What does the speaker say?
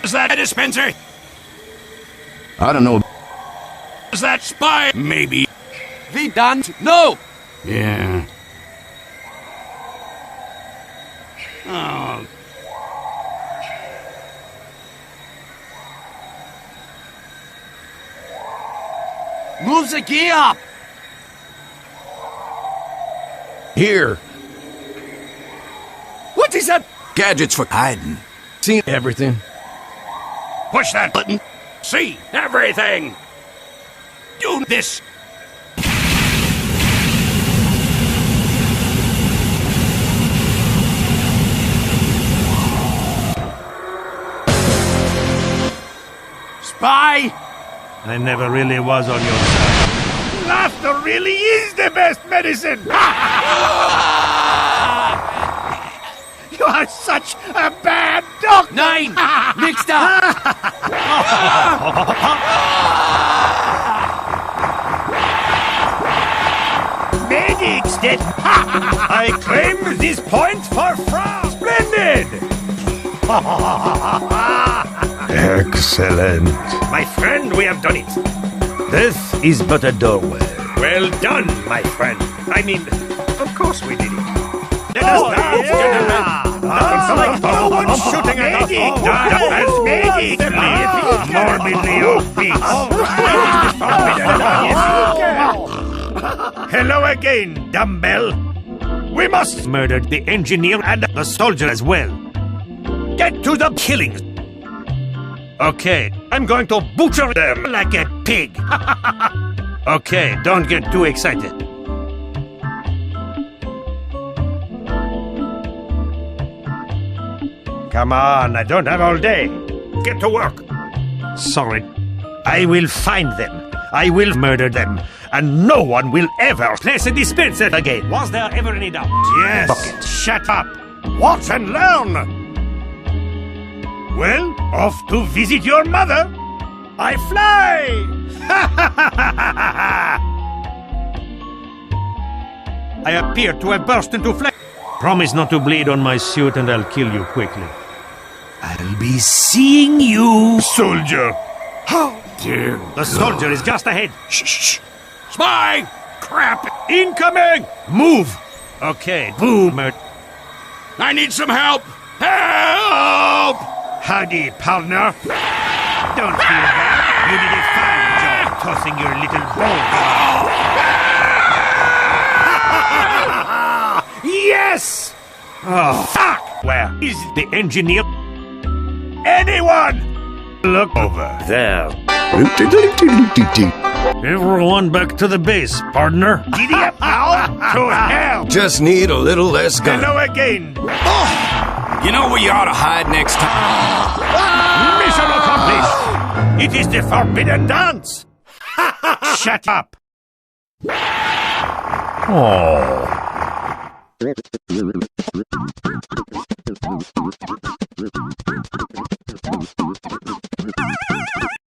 Is that a dispenser? I don't know. Is that spy? Maybe. We done? No! Yeah. Oh. Move the gear up! Here. What is that? Gadgets for hiding. Seen everything. Push that button. See everything. Do this. Spy! I never really was on your side. Laughter really is the best medicine. You are such a bad doctor. Nine! Mixed up! Medic's dead. I claim this point for France. Splendid. Excellent. My friend, we have done it. This is but a doorway. Well done, my friend. I mean, of course we did it. Let us dance, gentlemen. Dance like no one shooting at us. Dance as medic. Morbidly obese. Hello again, dumbbell. We must Murdered the engineer and the soldier as well. get to the killing. Okay, I'm going to butcher them like a pig. okay, don't get too excited. Come on, I don't have all day. Get to work. Sorry. I will find them. I will murder them. And no one will ever place a dispenser again. Was there ever any doubt? Yes. Shut up. Watch and learn. Well, off to visit your mother. I fly. I appear to have burst into flame. Promise not to bleed on my suit and I'll kill you quickly. I'll be seeing you, soldier. How dare the soldier is just ahead. Shh, shh. Spy! Crap! Incoming! Move! Okay, boomer. I need some help! Help! Howdy, partner. Don't feel bad. You did a fine job tossing your little ball. Yes! Oh, Fuck! where is the engineer? Anyone! Look over there. Everyone back to the base, partner. Giddy up now! To hell! Just need a little less gun. Hello again! You know where you ought to hide next time? Mission accomplished! It is the forbidden dance! Shut up! Oh.